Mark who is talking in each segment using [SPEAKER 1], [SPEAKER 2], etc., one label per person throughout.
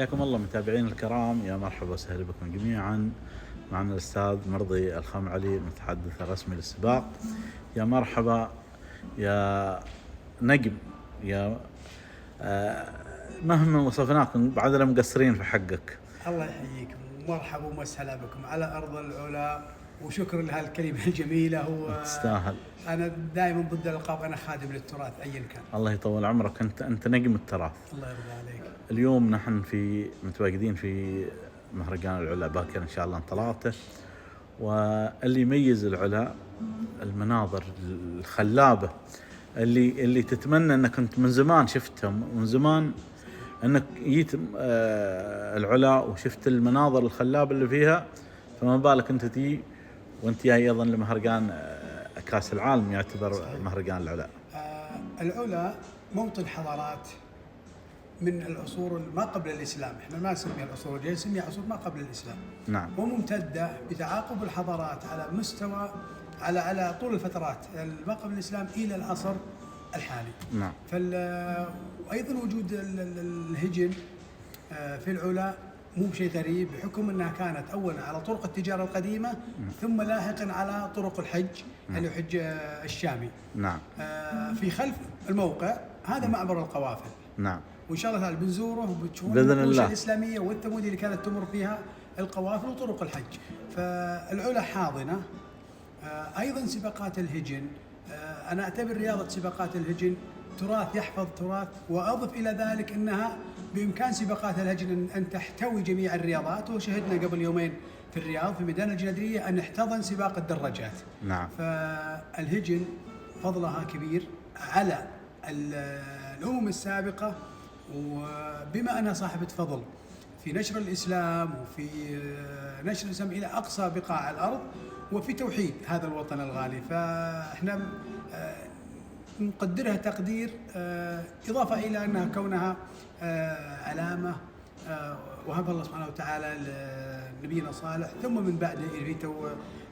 [SPEAKER 1] حياكم الله متابعين الكرام، يا مرحبا وسهلا بكم جميعا. معنا الأستاذ مرضي الخمعلي المتحدث الرسمي للسباق. يا مرحبا يا نجم، يا مهما وصفناكم بعدنا مقصرين في حقك.
[SPEAKER 2] الله يحييكم ومرحبا ومسهلا بكم على أرض العلا، وشكرا لهالكلمة الجميلة.
[SPEAKER 1] تستاهل.
[SPEAKER 2] أنا دائما ضد الألقاب، أنا خادم للتراث أيا كان.
[SPEAKER 1] الله يطول عمرك، أنت نجم التراث.
[SPEAKER 2] الله يرضى عليك.
[SPEAKER 1] اليوم نحن متواجدين في مهرجان العلا باكر إن شاء الله انطلاقته، واللي يميز العلا المناظر الخلابة اللي تتمنى انك كنت من زمان شفتهم، من زمان انك جيت العلا وشفت المناظر الخلابة اللي فيها، فما بالك انت تي وانت جاي ايضا لمهرجان كاس العالم يعتبر صحيح. مهرجان العلا.
[SPEAKER 2] العلا موطن حضارات من العصور ما قبل الإسلام، احنا ما نسميها العصور الجاية، نسميها عصور ما قبل الإسلام.
[SPEAKER 1] نعم.
[SPEAKER 2] وممتدة بتعاقب الحضارات على مستوى على طول الفترات ما قبل الإسلام إلى العصر الحالي.
[SPEAKER 1] نعم.
[SPEAKER 2] وأيضا وجود الهجن في العلا مو بشيء غريب، بحكم أنها كانت أولا على طرق التجارة القديمة، ثم لاحقا على طرق الحج، يعني الحج الشامي.
[SPEAKER 1] نعم.
[SPEAKER 2] في خلف الموقع هذا معبر القوافل.
[SPEAKER 1] نعم.
[SPEAKER 2] وإن شاء الله تعالى بنزوره وبتشوفون
[SPEAKER 1] بإذن
[SPEAKER 2] النقوش
[SPEAKER 1] الله
[SPEAKER 2] الإسلامية والثمودية اللي كانت تمر فيها القوافل وطرق الحج. فالعلا حاضنة. أيضا سباقات الهجن، أنا أعتبر رياضة سباقات الهجن تراث يحفظ تراث، وأضف إلى ذلك أنها بإمكان سباقات الهجن أن تحتوي جميع الرياضات. وشهدنا قبل يومين في الرياض في ميدان الجنادرية أن احتضن سباق الدراجات.
[SPEAKER 1] نعم.
[SPEAKER 2] فالهجن فضلها كبير على الأمم السابقة، وبما أنها صاحبة فضل في نشر الإسلام وفي نشر الإسلام إلى أقصى بقاع الأرض وفي توحيد هذا الوطن الغالي، فإحنا نقدرها تقدير، إضافة إلى أنها كونها علامة وهب الله سبحانه وتعالى لنبينا صالح، ثم من بعده في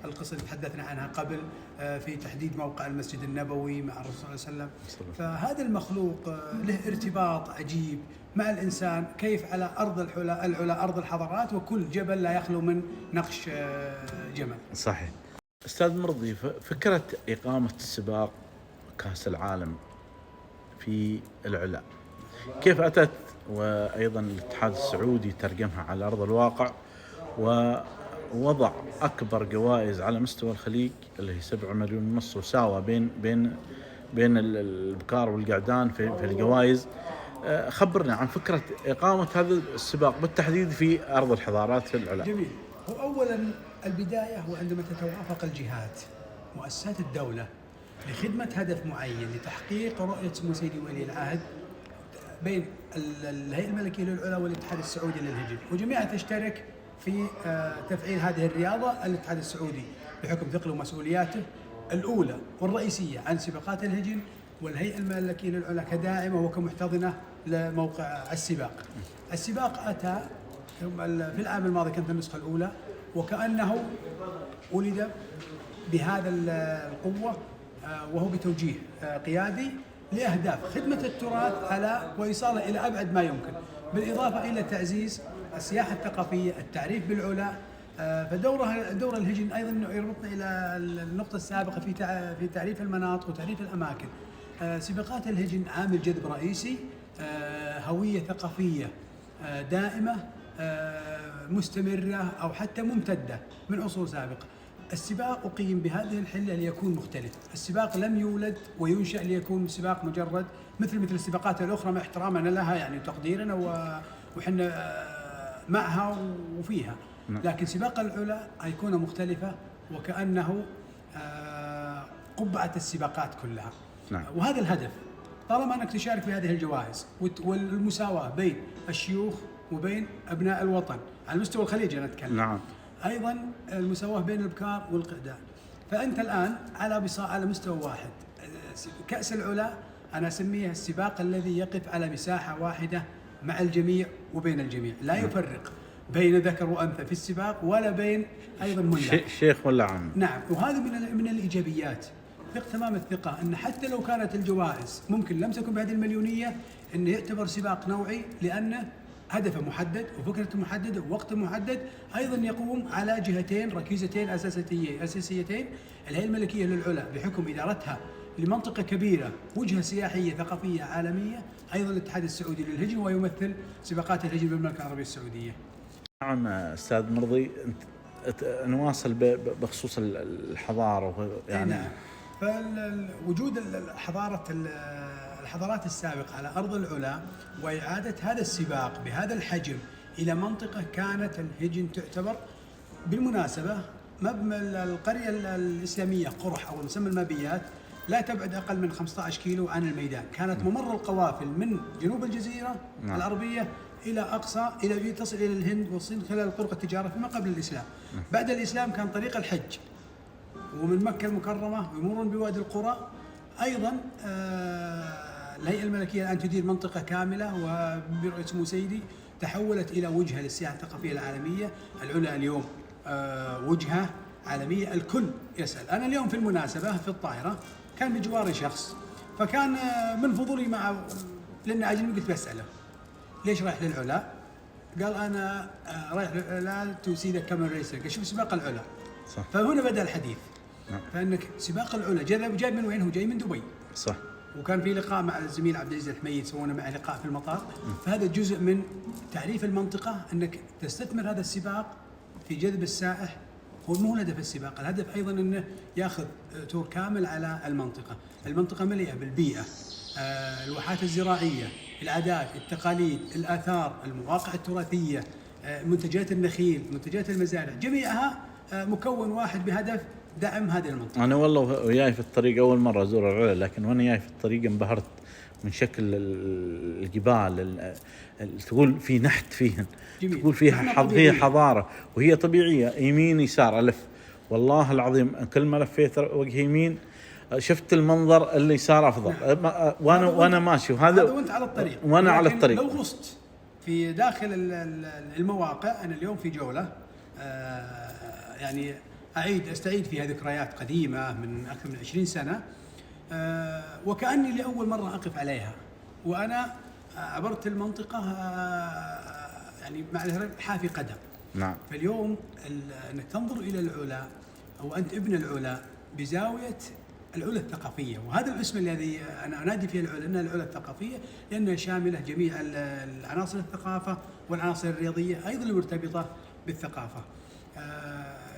[SPEAKER 2] القصة اللي تحدثنا عنها قبل في تحديد موقع المسجد النبوي مع الرسول صلى الله عليه وسلم. فهذا المخلوق له ارتباط عجيب مع الإنسان، كيف على أرض العلا أرض الحضارات، وكل جبل لا يخلو من نقش جمل.
[SPEAKER 1] صحيح. أستاذ مرضي، فكرة إقامة السباق كأس العالم في العلا كيف أتت، وأيضا الاتحاد السعودي ترجمها على أرض الواقع ووضع أكبر جوائز على مستوى الخليج اللي هي 7.5 مليون، وساوى بين البكار والقعدان في الجوائز. خبرنا عن فكرة إقامة هذا السباق بالتحديد في أرض الحضارات في العلا.
[SPEAKER 2] جميل. هو أولا البداية هو عندما تتوافق الجهات مؤسسات الدولة لخدمة هدف معين لتحقيق رؤية سمو سيدي ولي العهد بين الهيئة الملكية للعلا والاتحاد السعودي للهجن، وجميعها تشترك في تفعيل هذه الرياضة. الاتحاد السعودي بحكم ثقله ومسؤولياته الأولى والرئيسية عن سباقات الهجن، والهيئة الملكية للعلا كداعمة وكمحتضنة لموقع السباق. السباق أتى في العام الماضي، كانت النسخة الأولى، وكأنه ولد بهذا القوة وهو بتوجيه قيادي لأهداف خدمة التراث على وإيصاله إلى أبعد ما يمكن، بالإضافة إلى تعزيز السياحة الثقافية، التعريف بالعلا. دور الهجن أيضا يربطنا إلى النقطة السابقة في تعريف المناطق وتعريف الأماكن. سباقات الهجن عامل جذب رئيسي، هوية ثقافية دائمة مستمرة أو حتى ممتدة من عصور سابقة. السباق أقيم بهذه الحلة ليكون مختلف. السباق لم يولد وينشأ ليكون سباق مجرد مثل السباقات الأخرى، مع احترامنا لها يعني تقديرنا وحنا معها وفيها، لكن سباق العلا أيقونة مختلفة وكأنه قبعة السباقات كلها.
[SPEAKER 1] نعم.
[SPEAKER 2] وهذا الهدف، طالما أنك تشارك في هذه الجوائز والمساواة بين الشيوخ وبين أبناء الوطن على مستوى الخليج أنا أتكلم.
[SPEAKER 1] نعم.
[SPEAKER 2] أيضا المساواة بين البكار والقعدان، فأنت الآن على مستوى واحد. كأس العلا أنا أسميه السباق الذي يقف على مساحة واحدة مع الجميع وبين الجميع، لا يفرق بين ذكر وأنثى في السباق ولا بين أيضا ملا
[SPEAKER 1] شيخ ولا عام.
[SPEAKER 2] نعم. وهذا من الإيجابيات. ثق تمام الثقة أن حتى لو كانت الجوائز ممكن لم تكن بهذه المليونية، أنه يعتبر سباق نوعي، لأنه هدفه محدد وفكرته محدده ووقته محدد. ايضا يقوم على جهتين ركيزتين اساسيتين، الهيئه الملكيه للعلا بحكم ادارتها لمنطقه كبيره، وجهه سياحيه ثقافيه عالميه، ايضا الاتحاد السعودي للهجن ويمثل سباقات الهجن بالمملكه العربيه السعوديه.
[SPEAKER 1] نعم استاذ مرضي، نواصل بخصوص الحضاره يعني.
[SPEAKER 2] نعم. فوجود الحضارات السابقة على أرض العلا وإعادة هذا السباق بهذا الحجم إلى منطقة كانت الهجن تعتبر بالمناسبة مبنى القرية الإسلامية قرح أو مسمى المابيات لا تبعد أقل من 15 كيلو عن الميدان، كانت ممر القوافل من جنوب الجزيرة العربية إلى أقصى إلى تصل إلى الهند والصين خلال طرق التجارة فيما قبل الإسلام. بعد الإسلام كان طريق الحج ومن مكة المكرمة ومرورا بوادي القرى. أيضا الهيئة الملكية الآن تدير منطقة كاملة وبرؤية سمو سيدي تحولت إلى وجهة للسياحة الثقافية العالمية. العلا اليوم وجهة عالمية، الكل يسأل. أنا اليوم في المناسبة في الطائرة كان بجواري شخص، فكان من فضولي لأن أجنبي قلت بسأله ليش رايح للعلا؟ قال أنا رايح للعلا تو سي ذا كامل ريسر، شوف سباق العلا.
[SPEAKER 1] صح.
[SPEAKER 2] فهنا بدأ الحديث. نعم. فانك سباق العلا جاي من وين؟ هو جاي من دبي.
[SPEAKER 1] صح.
[SPEAKER 2] وكان في لقاء مع الزميل عبد العزيز الحميد، سوينا معه لقاء في المطار. فهذا جزء من تعريف المنطقه، انك تستثمر هذا السباق في جذب السائح. هو مو هدف السباق، الهدف ايضا انه ياخذ تور كامل على المنطقه. المنطقه مليئه بالبيئه، الواحات الزراعيه، العادات، التقاليد، الاثار، المواقع التراثيه، منتجات النخيل، منتجات المزارع، جميعها مكون واحد بهدف دعم هذه المنطقة.
[SPEAKER 1] أنا والله وياي في الطريق أول مرة أزور العلا، لكن وأنا جاي في الطريق انبهرت من شكل الجبال، تقول في نحت فيهن، جميل. تقول فيها حضارة وهي طبيعية، يمين يسار ألف. والله العظيم كل ما لفيت وجه يمين شفت المنظر اللي صار أفضل. نعم. وأنا ماشي، وهذا
[SPEAKER 2] وأنت على الطريق،
[SPEAKER 1] وأنا على الطريق.
[SPEAKER 2] لو غصت في داخل المواقع، أنا اليوم في جولة يعني استعيد فيها ذكريات قديمة من أكثر من 20 سنة، وكأني لأول مرة أقف عليها وأنا عبرت المنطقة يعني مع حافي قدم.
[SPEAKER 1] نعم.
[SPEAKER 2] فاليوم أنك تنظر إلى العلا أو أنت ابن العلا بزاوية العلا الثقافية، وهذا الاسم الذي أنا أنادي فيه العلا أنها العلا الثقافية، لأنها شاملة جميع العناصر الثقافة والعناصر الرياضية أيضا المرتبطة بالثقافة.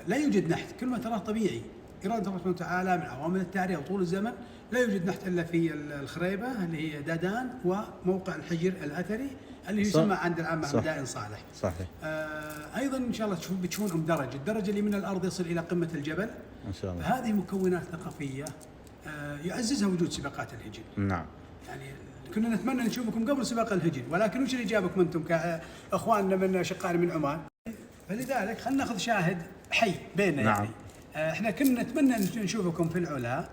[SPEAKER 2] لا يوجد نحت، كل ما تراه طبيعي، إرادة الله سبحانه وتعالى من عوامل التاريخ وطول الزمن. لا يوجد نحت إلا في الخريبة اللي هي دادان وموقع الحجر الأثري اللي يسمى عند العامة مدائن صالح.
[SPEAKER 1] صحيح.
[SPEAKER 2] أيضا إن شاء الله بتشوفون الدرج اللي من الأرض يصل إلى قمة الجبل
[SPEAKER 1] إن شاء الله.
[SPEAKER 2] فهذه مكونات ثقافية يعززها وجود سباقات الهجن.
[SPEAKER 1] نعم.
[SPEAKER 2] يعني كنا نتمنى نشوفكم قبل سباق الهجن، ولكن وش اللي جابكم أنتم كأخواننا من أشقائنا من عمان؟ فلذلك خلينا ناخذ شاهد حي بيننا. نعم. يعني احنا كنا نتمنى نشوفكم في العلا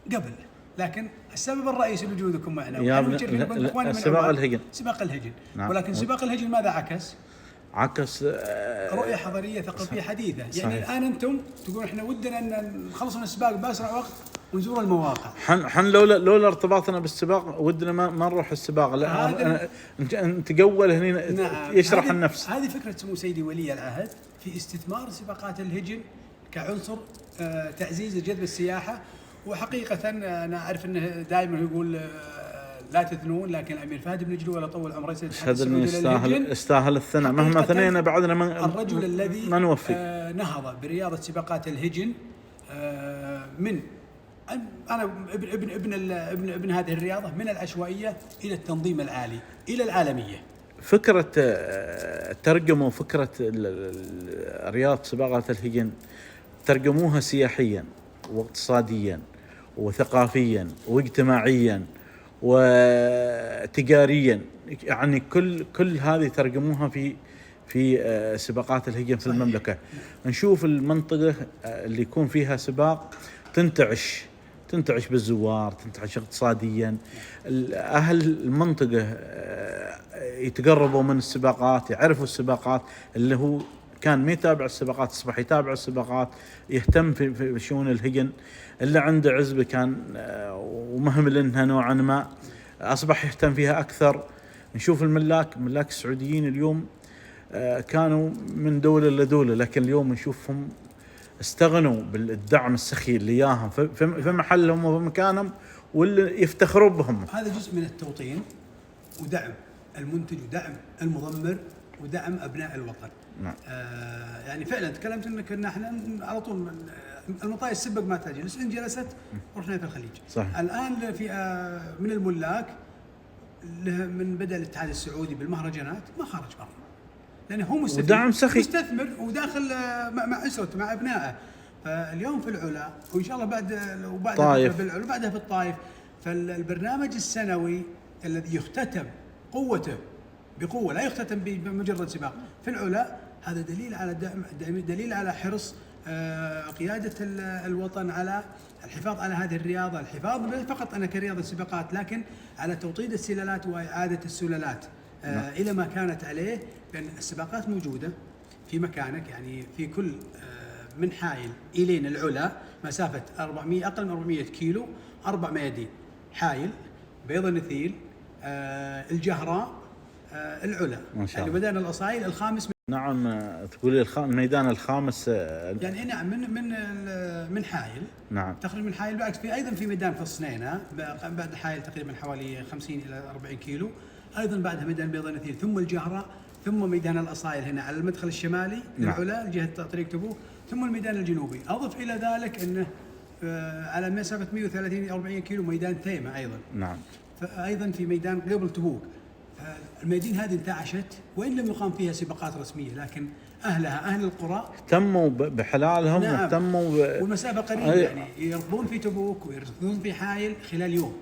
[SPEAKER 2] قبل، لكن السبب الرئيسي لوجودكم معنا
[SPEAKER 1] سباق الهجن.
[SPEAKER 2] سباق الهجن.
[SPEAKER 1] نعم.
[SPEAKER 2] ولكن سباق الهجن ماذا عكس؟
[SPEAKER 1] عكس
[SPEAKER 2] رؤية حضارية ثقافية حديثة. صحيح. يعني الآن أنتم تقول احنا ودنا أن نخلص من السباق بأسرع وقت ونزور المواقع.
[SPEAKER 1] حن لولا ارتباطنا بالسباق ودنا ما نروح السباق. لا نتقول هنا. نعم. يشرح النفس.
[SPEAKER 2] هذه فكرة سمو سيدي ولي العهد في استثمار سباقات الهجن كعنصر تعزيز جذب السياحة. وحقيقة أنا أعرف أنه دائما يقول لا تثنون، لكن الأمير فهد بن جلول طول عمره
[SPEAKER 1] أشهد أنه يستاهل الثناء مهما ثنينا بعدنا
[SPEAKER 2] الرجل الذي
[SPEAKER 1] ما نوفي.
[SPEAKER 2] نهض برياضة سباقات الهجن من أنا ابن هذه الرياضة من العشوائية إلى التنظيم العالي إلى العالمية.
[SPEAKER 1] فكرة ترجموا فكرة رياضة سباقات الهجن، ترجموها سياحيا واقتصاديا وثقافيا واجتماعيا وتجاريا، يعني كل هذه ترجموها في سباقات الهجن في المملكة. نشوف المنطقة اللي يكون فيها سباق تنتعش بالزوار، تنتعش اقتصاديا. أهل المنطقة يتقربوا من السباقات، يعرفوا السباقات. اللي هو كان ما يتابع السباقات أصبح يتابع السباقات، يهتم في شؤون الهجن. اللي عنده عزبة كان ومهمل انها نوعا ما أصبح يهتم فيها أكثر. نشوف ملاك السعوديين اليوم كانوا من دولة لدولة، لكن اليوم نشوفهم استغنوا بالدعم السخي اللي ياهم في محلهم وفي مكانهم، واللي يفتخروا بهم.
[SPEAKER 2] هذا جزء من التوطين ودعم المنتج ودعم المضمر ودعم ابناء الوطن.
[SPEAKER 1] نعم.
[SPEAKER 2] يعني فعلا تكلمت انك ان احنا على طول المطايا السبق ما تجلس، ان جلست رحنا في الخليج.
[SPEAKER 1] صحيح.
[SPEAKER 2] الان في من الملاك من بدا الاتحاد السعودي بالمهرجانات ما خرج برا، لانه هو
[SPEAKER 1] ودعم سخي
[SPEAKER 2] مستثمر وداخل مع اسرته مع ابنائه. فاليوم في العلا وان شاء الله وبعدها
[SPEAKER 1] طايف
[SPEAKER 2] وبعدها في الطايف. فالبرنامج السنوي الذي يختتم قوته بقوه، لا يختتم بمجرد سباق في العلا، هذا دليل على دليل على حرص قياده الوطن على الحفاظ على هذه الرياضه، الحفاظ فقط أنا كرياضه سباقات، لكن على توطيد السلالات واعاده السلالات الى ما كانت عليه، لان السباقات موجوده في مكانك. يعني في كل من حايل الين العلا مسافه 400 اقل من 400 كيلو 4 ميادين: حايل، بيض النثيل، الجهراء، العلا.
[SPEAKER 1] ما شاء الله.
[SPEAKER 2] يعني بدأنا الأصايل الخامس.
[SPEAKER 1] نعم. تقولي الميدان الخامس
[SPEAKER 2] يعني نعم من حايل.
[SPEAKER 1] نعم.
[SPEAKER 2] تقريبا من حايل. بالعكس في ايضا في ميدان في الصنينه بعد حايل تقريبا حوالي 50 الى 40 كيلو، ايضا بعدها ميدان بيض النثيل، ثم الجهراء، ثم ميدان الاصايل هنا على المدخل الشمالي للعلا جهه طريق تبوك، ثم الميدان الجنوبي. اضف الى ذلك انه على مسافه 130 الى 40 كيلو ميدان تيمه ايضا.
[SPEAKER 1] نعم.
[SPEAKER 2] فايضا في ميدان قبل تبوك. الميادين هذه انتعشت وان لم يقام فيها سباقات رسميه، لكن اهل القرى
[SPEAKER 1] اهتموا بحلالهم.
[SPEAKER 2] نعم.
[SPEAKER 1] واهتموا
[SPEAKER 2] والمسافه قريبه، يعني يركضون في تبوك ويركضون في حايل خلال يوم.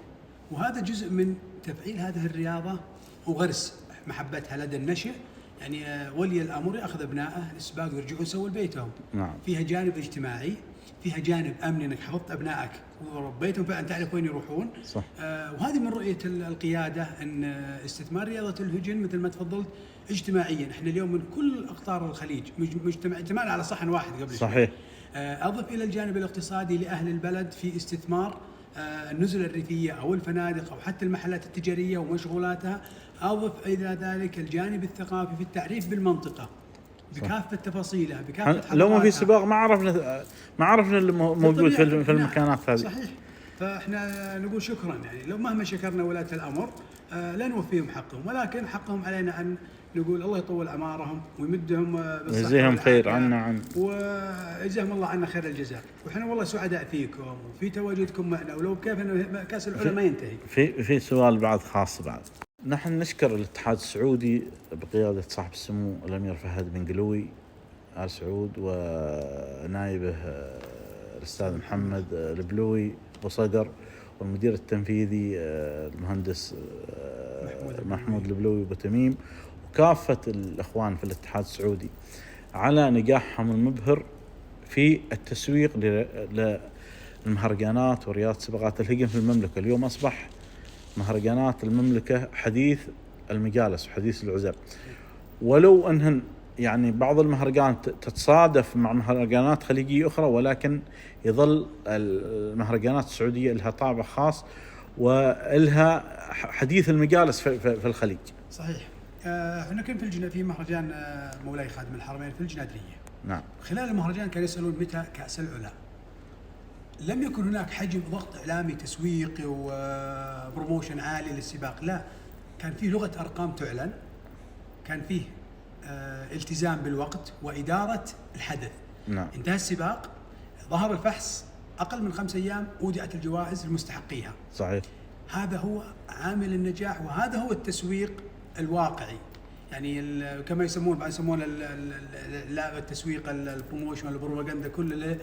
[SPEAKER 2] وهذا جزء من تفعيل هذه الرياضه وغرس محبتها لدى النشء. يعني ولي الامر ياخذ ابنائه للسباق ويرجعون يسوون بيتهم.
[SPEAKER 1] نعم.
[SPEAKER 2] فيها جانب اجتماعي، فيها جانب امني، انك حفظت ابنائك وربيتهم فانت تعرف وين يروحون.
[SPEAKER 1] صح.
[SPEAKER 2] وهذه من رؤيه القياده ان استثمار رياضه الهجن مثل ما تفضلت اجتماعيا. احنا اليوم من كل اقطار الخليج اجتماعنا على صحن واحد قبل
[SPEAKER 1] صحيح.
[SPEAKER 2] اضف الى الجانب الاقتصادي لاهل البلد في استثمار النزل الريفيه او الفنادق او حتى المحلات التجاريه ومشغولاتها. اضف الى ذلك الجانب الثقافي في التعريف بالمنطقه بكافه تفاصيلها، بكافه
[SPEAKER 1] لو ما في سباق ما عرفنا اللي موجود في المكانات هذه.
[SPEAKER 2] صحيح. فاحنا نقول شكرا، يعني لو مهما شكرنا ولاة الامر لا نوفيهم حقهم، ولكن حقهم علينا ان نقول الله يطول اعمارهم ويمدهم بالصحه
[SPEAKER 1] ويجزيهم خير عنا
[SPEAKER 2] ويجزاهم الله عنا خير الجزاء. واحنا والله سعداء فيكم وفي تواجدكم معنا، ولو كيف انه كاس العلا ما ينتهي.
[SPEAKER 1] في سؤال بعد خاص بعد. نحن نشكر الاتحاد السعودي بقيادة صاحب السمو الأمير فهد بن قلوي آل سعود ونائبه الأستاذ محمد البلوي وصقر، والمدير التنفيذي المهندس محمود البلوي وبتميم، وكافة الأخوان في الاتحاد السعودي على نجاحهم المبهر في التسويق للمهرجانات ورياضة سباقات الهجن في المملكة. اليوم أصبح مهرجانات المملكة حديث المجالس وحديث العزب، ولو أنهن يعني بعض المهرجانات تتصادف مع مهرجانات خليجية أخرى، ولكن يظل المهرجانات السعودية لها طابع خاص ولها حديث المجالس في الخليج.
[SPEAKER 2] صحيح. احنا كنا في مهرجان مولاي خادم الحرمين في الجنادرية.
[SPEAKER 1] نعم.
[SPEAKER 2] خلال المهرجان كانوا يسألون متى كأس العلا. لم يكن هناك حجم ضغط إعلامي تسويقي وبروموشن عالي للسباق، لا، كان فيه لغة أرقام تعلن، كان فيه التزام بالوقت وإدارة الحدث.
[SPEAKER 1] نعم.
[SPEAKER 2] انتهى السباق، ظهر الفحص، أقل من 5 أيام أودعت الجوائز لمستحقيها.
[SPEAKER 1] صحيح.
[SPEAKER 2] هذا هو عامل النجاح، وهذا هو التسويق الواقعي. يعني كما يسمون التسويق البروموشن البروباغندا كله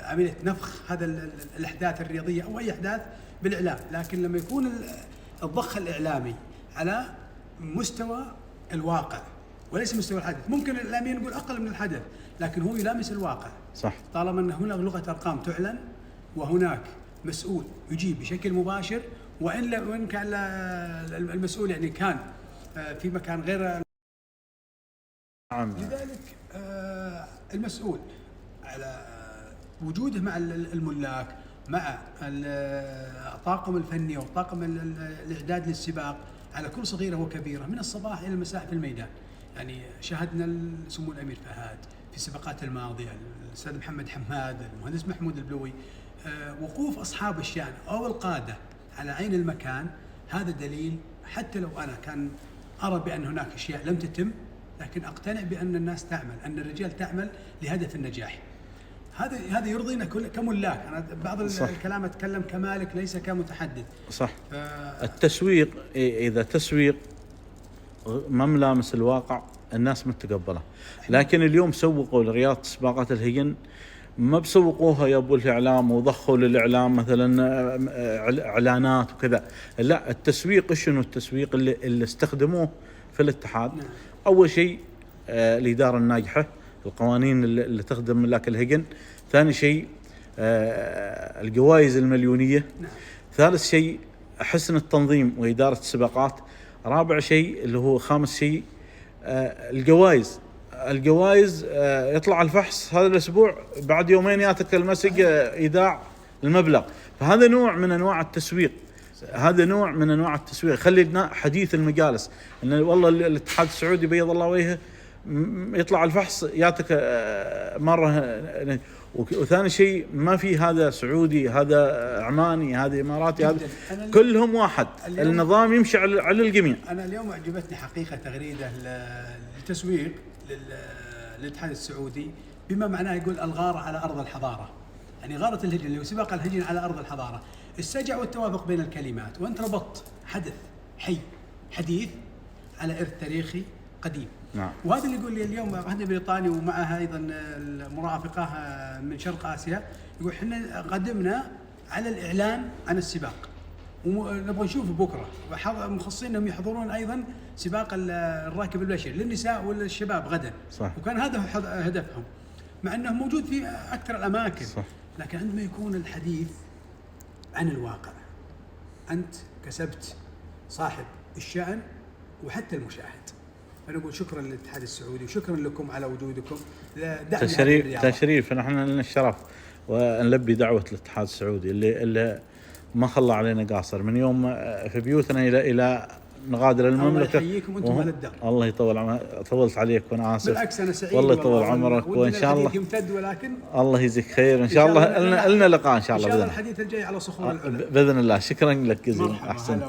[SPEAKER 2] عملية نفخ هذا الأحداث الرياضية أو أي أحداث بالإعلام. لكن لما يكون الضخ الإعلامي على مستوى الواقع وليس مستوى الحدث، ممكن الإعلاميين يقول أقل من الحدث، لكن هو يلامس الواقع.
[SPEAKER 1] صح.
[SPEAKER 2] طالما أن هناك لغة أرقام تعلن وهناك مسؤول يجيب بشكل مباشر، وإن كان المسؤول يعني كان في مكان غير.
[SPEAKER 1] نعم.
[SPEAKER 2] لذلك المسؤول على وجوده مع الملاك، مع الطاقم الفني والطاقم الإعداد للسباق، على كل صغيرة وكبيرة من الصباح إلى المساء في الميدان. يعني شاهدنا سمو الأمير فهد في السباقات الماضية، الأستاذ محمد حماد، المهندس محمود البلوي، وقوف أصحاب الشأن أو القادة على عين المكان. هذا دليل، حتى لو أنا كان أرى بأن هناك أشياء لم تتم، لكن أقتنع بأن الناس تعمل، أن الرجال تعمل لهدف النجاح. هذا يرضينا كملاك. أنا بعض الكلام أتكلم كمالك ليس كمتحدث.
[SPEAKER 1] صح. التسويق إذا تسويق ما ملامس الواقع الناس متقبله، لكن اليوم سوقوا لرياضة سباقات الهجن، ما بسوقوها يا ابو الاعلام وضخوا للاعلام مثلا اعلانات وكذا. لا، التسويق شنو التسويق اللي استخدموه في الاتحاد؟
[SPEAKER 2] نعم.
[SPEAKER 1] اول شيء الاداره الناجحه، القوانين اللي تخدم ملاك الهجن. ثاني شيء الجوائز المليونيه.
[SPEAKER 2] نعم.
[SPEAKER 1] ثالث شيء حسن التنظيم واداره السباقات. رابع شيء اللي هو خامس شيء الجوائز يطلع الفحص هذا الاسبوع، بعد يومين ياتك المسج ايداع المبلغ. فهذا نوع من انواع التسويق، خلي حديث المجالس ان والله الاتحاد السعودي بيض الله وجهه يطلع الفحص ياتك مره. وثاني شيء ما في هذا سعودي، هذا عماني، هذا اماراتي، هذا كلهم واحد، النظام يمشي على الجميع.
[SPEAKER 2] انا اليوم عجبتني حقيقه تغريده للتسويق للاتحاد السعودي بما معناه، يقول الغار على ارض الحضاره. يعني غاره الهجن اللي هو سباق الهجن على ارض الحضاره، السجع والتوافق بين الكلمات، وانت ربطت حدث حي حديث على ارث تاريخي قديم.
[SPEAKER 1] نعم.
[SPEAKER 2] وهذا اللي يقول لي اليوم هذا بريطاني ومعها ايضا المرافقه من شرق اسيا، يقول احنا قدمنا على الاعلان عن السباق ونبغى نشوفه بكره، مخصصين انهم يحضرون ايضا سباق الراكب البشري للنساء والشباب غدا.
[SPEAKER 1] صح.
[SPEAKER 2] وكان هذا هدفهم، مع انه موجود في اكثر الاماكن.
[SPEAKER 1] صح.
[SPEAKER 2] لكن عندما يكون الحديث عن الواقع، انت كسبت صاحب الشأن وحتى المشاهد. أنا أقول شكرا للاتحاد السعودي وشكرا لكم على وجودكم.
[SPEAKER 1] تشريف نحن لنا الشرف ونلبي دعوة الاتحاد السعودي اللي ما خلى علينا قاصر من يوم في بيوتنا إلى نغادر المملكة.
[SPEAKER 2] الله يحييكم وانتم على الدار.
[SPEAKER 1] الله يطول عمرك، طولت عليك وانا اسف.
[SPEAKER 2] بالعكس انا سعيد
[SPEAKER 1] والله يطول عمرك، وان شاء الله
[SPEAKER 2] يمتد، ولكن
[SPEAKER 1] الله يجزيك خير ان شاء الله. لنا لقاء ان شاء الله
[SPEAKER 2] ان شاء الله الحديث الجاي على صخور العلا
[SPEAKER 1] باذن الله. شكرا لك جزيلا، احسنت.